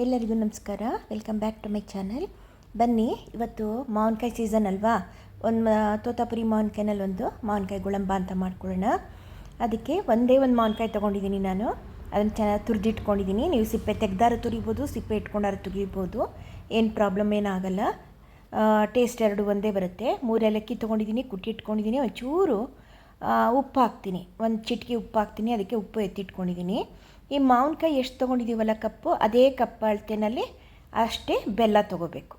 ಎಲ್ಲರಿಗೂ ನಮಸ್ಕಾರ. Welcome back to my channel. ಬನ್ನಿ, ಇವತ್ತು ಮಾವಿನಕಾಯಿ ಸೀಸನ್ ಅಲ್ವಾ. ತೋತಾಪುರಿ ಮಾವಿನಕಾಯಿನಲ್ಲಿ ಒಂದು ಮಾವಿನಕಾಯಿ ಗುಳಂಬ ಅಂತ ಮಾಡ್ಕೊಳ್ಳೋಣ. ಅದಕ್ಕೆ ಒಂದೇ ಒಂದು ಮಾವಿನಕಾಯಿ ತೊಗೊಂಡಿದ್ದೀನಿ ನಾನು. ಅದನ್ನು ಚೆನ್ನಾಗಿ ತುರಿದಿಟ್ಕೊಂಡಿದ್ದೀನಿ. ನೀವು ಸಿಪ್ಪೆ ತೆಗ್ದಾರು ತುರಿಬೋದು, ಸಿಪ್ಪೆ ಇಟ್ಕೊಂಡಾರು ತುರಿಬೋದು, ಏನು ಪ್ರಾಬ್ಲಮ್ ಏನಾಗಲ್ಲ. ಟೇಸ್ಟ್ ಎರಡು ಒಂದೇ ಬರುತ್ತೆ. 3 ಏಲಕ್ಕಿ ತೊಗೊಂಡಿದ್ದೀನಿ, ಕುಟ್ಟಿ ಇಟ್ಕೊಂಡಿದ್ದೀನಿ. ಒಂಚೂರು ಉಪ್ಪು ಹಾಕ್ತೀನಿ, ಒಂದು ಚಿಟಿಕೆ ಉಪ್ಪು ಹಾಕ್ತೀನಿ. ಅದಕ್ಕೆ ಉಪ್ಪು ಎತ್ತಿಟ್ಕೊಂಡಿದ್ದೀನಿ. ಈ ಮಾವಿನಕಾಯಿ ಎಷ್ಟು ತೊಗೊಂಡಿದ್ದೀವಲ್ಲ ಕಪ್ಪು, ಅದೇ ಕಪ್ ಅಳತೆನಲ್ಲಿ ಅಷ್ಟೇ ಬೆಲ್ಲ ತೊಗೋಬೇಕು.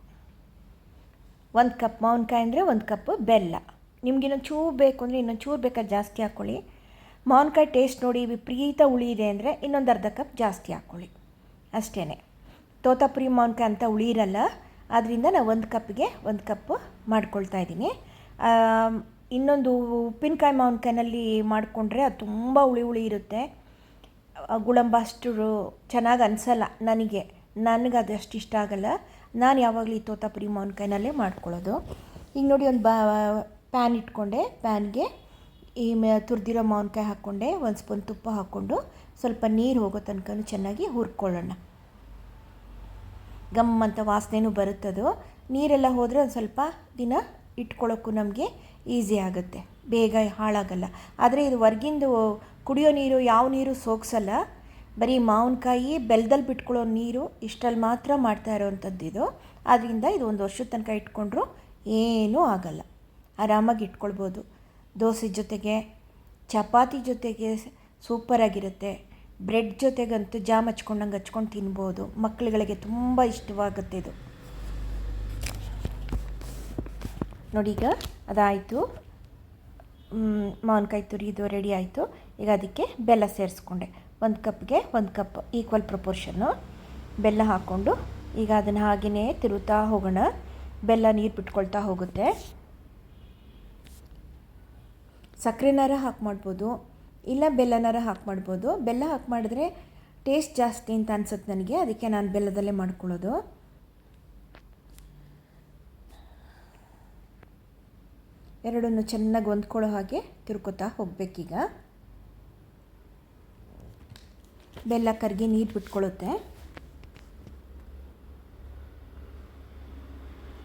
1 ಕಪ್ ಮಾವಿನಕಾಯಿ ಅಂದರೆ 1 ಕಪ್ ಬೆಲ್ಲ. ನಿಮ್ಗೆ ಇನ್ನೊಂದು ಚೂರು ಬೇಕು ಅಂದರೆ ಇನ್ನೊಂದು ಚೂರು ಬೇಕಾದ್ರೆ ಜಾಸ್ತಿ ಹಾಕ್ಕೊಳ್ಳಿ. ಮಾವಿನಕಾಯಿ ಟೇಸ್ಟ್ ನೋಡಿ ವಿಪರೀತ ಹುಳಿ ಇದೆ ಅಂದರೆ ಇನ್ನೊಂದು ಅರ್ಧ ಕಪ್ ಜಾಸ್ತಿ ಹಾಕ್ಕೊಳ್ಳಿ, ಅಷ್ಟೇ. ತೋತಾಪುರಿ ಮಾವಿನಕಾಯಿ ಅಂತ ಹುಳಿ ಇರಲ್ಲ, ಆದ್ದರಿಂದ ನಾನು 1 ಕಪ್ಗೆ 1 ಕಪ್ ಮಾಡ್ಕೊಳ್ತಾ ಇದ್ದೀನಿ. ಇನ್ನೊಂದು ಉಪ್ಪಿನಕಾಯಿ ಮಾವಿನಕಾಯಿನಲ್ಲಿ ಮಾಡಿಕೊಂಡ್ರೆ ಅದು ತುಂಬ ಹುಳಿ ಇರುತ್ತೆ. ಗುಳಂಬ ಅಷ್ಟು ಚೆನ್ನಾಗಿ ಅನಿಸಲ್ಲ ನನಗೆ ಅದು ಅಷ್ಟು ಇಷ್ಟ ಆಗಲ್ಲ. ನಾನು ಯಾವಾಗಲೂ ಈ ತೋತಾಪುರಿ ಮಾವಿನಕಾಯಿನಲ್ಲೇ ಮಾಡ್ಕೊಳ್ಳೋದು. ಈಗ ನೋಡಿ, ಒಂದು ಪ್ಯಾನ್ ಇಟ್ಕೊಂಡೆ. ಪ್ಯಾನ್ಗೆ ಈ ತುರಿದಿರೋ ಮಾವಿನಕಾಯಿ ಹಾಕ್ಕೊಂಡೆ. 1 ಸ್ಪೂನ್ ತುಪ್ಪ ಹಾಕ್ಕೊಂಡು ಸ್ವಲ್ಪ ನೀರು ಹೋಗೋ ತನಕ ಚೆನ್ನಾಗಿ ಹುರ್ಕೊಳ್ಳೋಣ. ಗಮ್ಮಂತ ವಾಸನೆನೂ ಬರುತ್ತದು. ನೀರೆಲ್ಲ ಹೋದರೆ ಒಂದು ಸ್ವಲ್ಪ ದಿನ ಇಟ್ಕೊಳ್ಳೋಕ್ಕೂ ನಮಗೆ ಈಸಿ ಆಗುತ್ತೆ, ಬೇಗ ಹಾಳಾಗಲ್ಲ. ಆದರೆ ಇದು ಹೊರ್ಗಿಂದು ಕುಡಿಯೋ ನೀರು ಯಾವ ನೀರು ಸೋಗಿಸಲ್ಲ. ಬರೀ ಮಾವಿನಕಾಯಿ ಬೆಲ್ಲದಲ್ಲಿ ಬಿಟ್ಕೊಳ್ಳೋ ನೀರು ಇಷ್ಟಲ್ಲಿ ಮಾತ್ರ ಮಾಡ್ತಾ ಇರೋವಂಥದ್ದು ಇದು. ಆದ್ದರಿಂದ ಇದು 1 ವರ್ಷದ ತನಕ ಇಟ್ಕೊಂಡ್ರೂ ಏನೂ ಆಗಲ್ಲ, ಆರಾಮಾಗಿ ಇಟ್ಕೊಳ್ಬೋದು. ದೋಸೆ ಜೊತೆಗೆ, ಚಪಾತಿ ಜೊತೆಗೆ ಸೂಪರಾಗಿರುತ್ತೆ. ಬ್ರೆಡ್ ಜೊತೆಗಂತೂ ಜಾಮ್ ಹಚ್ಕೊಂಡು ತಿನ್ಬೋದು. ಮಕ್ಕಳುಗಳಿಗೆ ತುಂಬ ಇಷ್ಟವಾಗುತ್ತೆ ಇದು. ನೋಡಿ, ಈಗ ಅದಾಯಿತು. ಮಾವಿನಕಾಯಿ ತುರಿದು ರೆಡಿ ಆಯಿತು. ಈಗ ಅದಕ್ಕೆ ಬೆಲ್ಲ ಸೇರಿಸ್ಕೊಂಡೆ. 1 ಕಪ್ಗೆ 1 ಕಪ್ ಈಕ್ವಲ್ ಪ್ರಪೋರ್ಷನ್ನು ಬೆಲ್ಲ ಹಾಕ್ಕೊಂಡು ಈಗ ಅದನ್ನು ಹಾಗೆಯೇ ತಿರುತ್ತಾ ಹೋಗೋಣ. ಬೆಲ್ಲ ನೀರು ಬಿಟ್ಕೊಳ್ತಾ ಹೋಗುತ್ತೆ. ಸಕ್ಕರೆನಾರ ಹಾಕಿ ಮಾಡ್ಬೋದು, ಇಲ್ಲ ಬೆಲ್ಲನಾರ ಹಾಕಿ ಮಾಡ್ಬೋದು. ಬೆಲ್ಲ ಹಾಕಿ ಮಾಡಿದ್ರೆ ಟೇಸ್ಟ್ ಜಾಸ್ತಿ ಅಂತ ಅನ್ಸುತ್ತೆ ನನಗೆ, ಅದಕ್ಕೆ ನಾನು ಬೆಲ್ಲದಲ್ಲೇ ಮಾಡ್ಕೊಳ್ಳೋದು. ಎರಡನ್ನು ಚೆನ್ನಾಗಿ ಹೊಂದ್ಕೊಳ್ಳೋ ಹಾಗೆ ತಿರ್ಕೋತಾ ಹೋಗಬೇಕೀಗ. ಬೆಲ್ಲ ಕರಗಿ ನೀರು ಬಿಟ್ಕೊಳ್ಳುತ್ತೆ.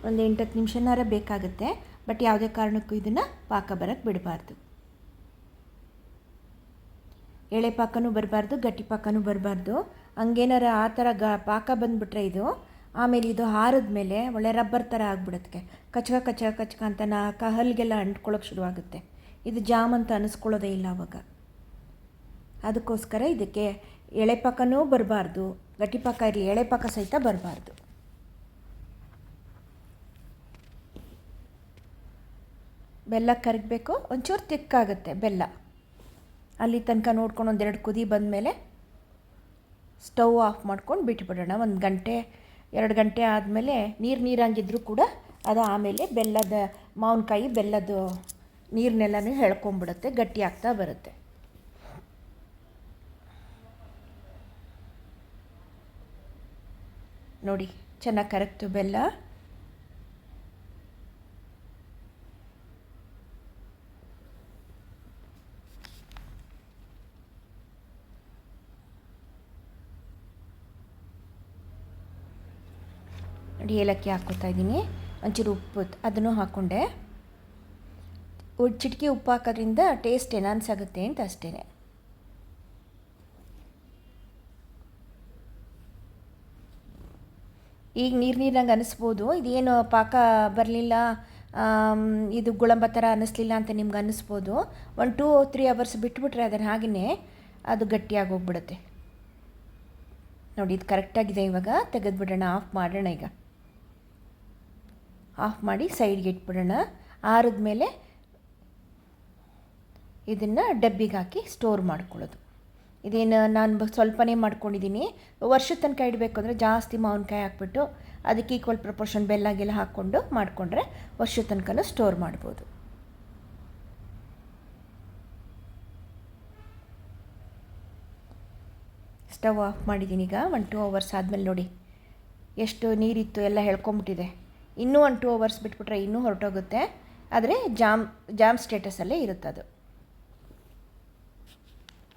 ಒಂದು 8-10 ನಿಮಿಷನಾರ ಬೇಕಾಗುತ್ತೆ. ಬಟ್ ಯಾವುದೇ ಕಾರಣಕ್ಕೂ ಇದನ್ನು ಪಾಕ ಬರೋಕ್ಕೆ ಬಿಡಬಾರ್ದು. ಎಳೆ ಪಾಕನೂ ಬರಬಾರ್ದು, ಗಟ್ಟಿ ಪಾಕನೂ ಬರಬಾರ್ದು. ಹಂಗೇನಾರ ಆ ಥರ ಪಾಕ ಬಂದುಬಿಟ್ರೆ ಇದು ಆಮೇಲೆ ಇದು ಹಾರಿದ ಮೇಲೆ ಒಳ್ಳೆ ರಬ್ಬರ್ ಥರ ಆಗಿಬಿಡುತ್ತೆ. ಕಚ್ಕ ಅಂತ ಹಲ್ಲಿಗೆಲ್ಲ ಅಂಟ್ಕೊಳ್ಳೋಕೆ ಶುರುವಾಗುತ್ತೆ. ಇದು ಜಾಮ್ ಅಂತ ಅನ್ನಿಸ್ಕೊಳ್ಳೋದೇ ಇಲ್ಲ ಆವಾಗ. ಅದಕ್ಕೋಸ್ಕರ ಇದಕ್ಕೆ ಎಳೆ ಪಾಕನೂ ಬರಬಾರ್ದು, ಗಟ್ಟಿ ಪಾಕ ಇರಲಿ, ಎಳೆ ಪಾಕ ಸಹಿತ ಬರಬಾರ್ದು. ಬೆಲ್ಲ ಕರಗಬೇಕು, ಒಂಚೂರು ತಿಕ್ಕಾಗುತ್ತೆ ಬೆಲ್ಲ. ಅಲ್ಲಿ ತನಕ ನೋಡ್ಕೊಂಡು 1-2 ಕುದಿ ಬಂದಮೇಲೆ ಸ್ಟವ್ ಆಫ್ ಮಾಡ್ಕೊಂಡು ಬಿಟ್ಬಿಡೋಣ. 1 ಗಂಟೆ 2 ಗಂಟೆ ಆದಮೇಲೆ ನೀರಂಗಿದ್ರೂ ಕೂಡ ಅದು ಆಮೇಲೆ ಮಾವಿನಕಾಯಿ ಬೆಲ್ಲದ ನೀರನ್ನೆಲ್ಲನೂ ಎಳ್ಕೊಂಬಿಡುತ್ತೆ, ಗಟ್ಟಿ ಆಗ್ತಾ ಬರುತ್ತೆ. ನೋಡಿ, ಚೆನ್ನಾಗಿ ಕರಗ್ತು ಬೆಲ್ಲ. ನೋಡಿ, ಏಲಕ್ಕಿ ಹಾಕ್ಕೊತಾ ಇದ್ದೀನಿ. ಒಂಚೂರು ಉಪ್ಪು ಅದನ್ನು ಹಾಕ್ಕೊಂಡೆ. ಚಿಟಿಕೆ ಉಪ್ಪು ಹಾಕೋದ್ರಿಂದ ಟೇಸ್ಟ್ ಎನ್ಹಾನ್ಸ್ ಆಗುತ್ತೆ ಅಂತ ಅಷ್ಟೇ. ಈಗ ನೀರಂಗೆ ಅನ್ನಿಸ್ಬೋದು. ಇದೇನು ಪಾಕ ಬರಲಿಲ್ಲ, ಇದು ಗುಳಂಬ ಥರ ಅನ್ನಿಸ್ಲಿಲ್ಲ ಅಂತ ನಿಮ್ಗೆ ಅನ್ನಿಸ್ಬೋದು. 1-2-3 ಅವರ್ಸ್ ಬಿಟ್ಬಿಟ್ರೆ ಅದನ್ನು ಹಾಗೆಯೇ ಅದು ಗಟ್ಟಿಯಾಗಿ ಹೋಗ್ಬಿಡುತ್ತೆ. ನೋಡಿ, ಇದು ಕರೆಕ್ಟಾಗಿದೆ. ಇವಾಗ ತೆಗೆದುಬಿಡೋಣ, ಆಫ್ ಮಾಡೋಣ. ಈಗ ಆಫ್ ಮಾಡಿ ಸೈಡ್ಗೆ ಇಟ್ಬಿಡೋಣ. ಆರಿದ್ಮೇಲೆ ಇದನ್ನು ಡಬ್ಬಿಗೆ ಹಾಕಿ ಸ್ಟೋರ್ ಮಾಡ್ಕೊಳ್ಳೋದು. ಇದೇನು ನಾನು ಸ್ವಲ್ಪನೇ ಮಾಡ್ಕೊಂಡಿದ್ದೀನಿ. ವರ್ಷದ ತನಕ ಇಡಬೇಕು ಅಂದರೆ ಜಾಸ್ತಿ ಮಾವಿನಕಾಯಿ ಹಾಕ್ಬಿಟ್ಟು ಅದಕ್ಕೆ ಈಕ್ವಲ್ ಪ್ರಪೋರ್ಷನ್ ಬೆಲ್ಲಗೆಲ್ಲ ಹಾಕ್ಕೊಂಡು ಮಾಡಿಕೊಂಡ್ರೆ ವರ್ಷದ ತನಕ ಸ್ಟೋರ್ ಮಾಡ್ಬೋದು. ಸ್ಟವ್ ಆಫ್ ಮಾಡಿದ್ದೀನಿ. ಈಗ 1-2 ಅವರ್ಸ್ ಆದಮೇಲೆ ನೋಡಿ ಎಷ್ಟು ನೀರಿತ್ತು ಎಲ್ಲ ಎಳ್ಕೊಂಬಿಟ್ಟಿದೆ. ಇನ್ನೂ 1-2 ಅವರ್ಸ್ ಬಿಟ್ಬಿಟ್ರೆ ಇನ್ನೂ ಹೊರಟೋಗುತ್ತೆ. ಆದರೆ ಜಾಮ್ ಸ್ಟೇಟಸಲ್ಲೇ ಇರುತ್ತೆ. ಅದು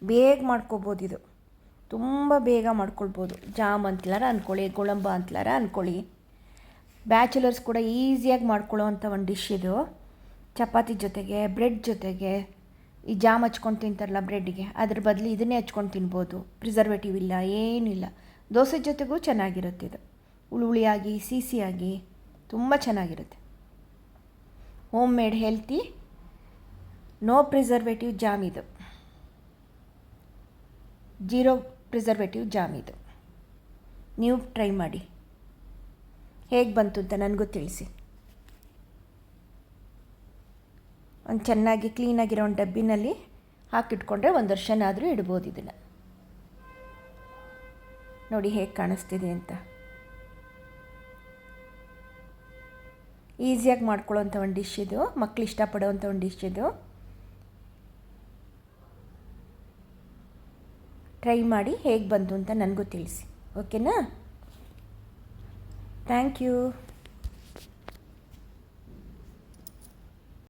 ಬೇಗ ಮಾಡ್ಕೋಬೋದು. ಇದು ತುಂಬ ಬೇಗ ಮಾಡ್ಕೊಳ್ಬೋದು. ಜಾಮ್ ಅಂತಲಾರ ಅಂದ್ಕೊಳ್ಳಿ, ಗೋಳಂಬ ಅಂತಲಾರ ಅಂದ್ಕೊಳ್ಳಿ. ಬ್ಯಾಚುಲರ್ಸ್ ಕೂಡ ಈಸಿಯಾಗಿ ಮಾಡ್ಕೊಳ್ಳೋ ಅಂಥ ಒಂದು ಡಿಶ್ ಇದು. ಚಪಾತಿ ಜೊತೆಗೆ, ಬ್ರೆಡ್ ಜೊತೆಗೆ ಈ ಜಾಮ್ ಹಚ್ಕೊಂಡು ತಿಂತಾರಲ್ಲ ಬ್ರೆಡ್ಗೆ, ಅದ್ರ ಬದಲು ಇದನ್ನೇ ಹಚ್ಕೊಂಡು ತಿನ್ಬೋದು. ಪ್ರಿಸರ್ವೇಟಿವ್ ಇಲ್ಲ, ಏನಿಲ್ಲ. ದೋಸೆ ಜೊತೆಗೂ ಚೆನ್ನಾಗಿರುತ್ತೆ ಇದು. ಹುಳಿಯಾಗಿ ಸಿಹಿಯಾಗಿ ತುಂಬ ಚೆನ್ನಾಗಿರುತ್ತೆ. Homemade healthy no preservative jam ಇದು. ಜೀರೋ ಪ್ರಿಸರ್ವೇಟಿವ್ ಜಾಮ್ ಇದು. ನೀವು ಟ್ರೈ ಮಾಡಿ, ಹೇಗೆ ಬಂತು ಅಂತ ನನಗೂ ತಿಳಿಸಿ. ಒಂದು ಚೆನ್ನಾಗಿ ಕ್ಲೀನಾಗಿರೋ ಒಂದು ಡಬ್ಬಿನಲ್ಲಿ ಹಾಕಿಟ್ಕೊಂಡ್ರೆ 1 ವರ್ಷನಾದರೂ ಇಡ್ಬೋದು. ಇದನ್ನು ನೋಡಿ ಹೇಗೆ ಕಾಣಿಸ್ತಿದೆ ಅಂತ. ಈಸಿಯಾಗಿ ಮಾಡ್ಕೊಳ್ಳೋವಂಥ ಒಂದು ಡಿಶ್ ಇದು. ಮಕ್ಕಳು ಇಷ್ಟಪಡೋವಂಥ ಒಂದು ಡಿಶ್ ಇದು. ಟ್ರೈ ಮಾಡಿ, ಹೇಗೆ ಬಂತು ಅಂತ ನನಗೂ ತಿಳಿಸಿ. ಓಕೆನಾ? Thank you.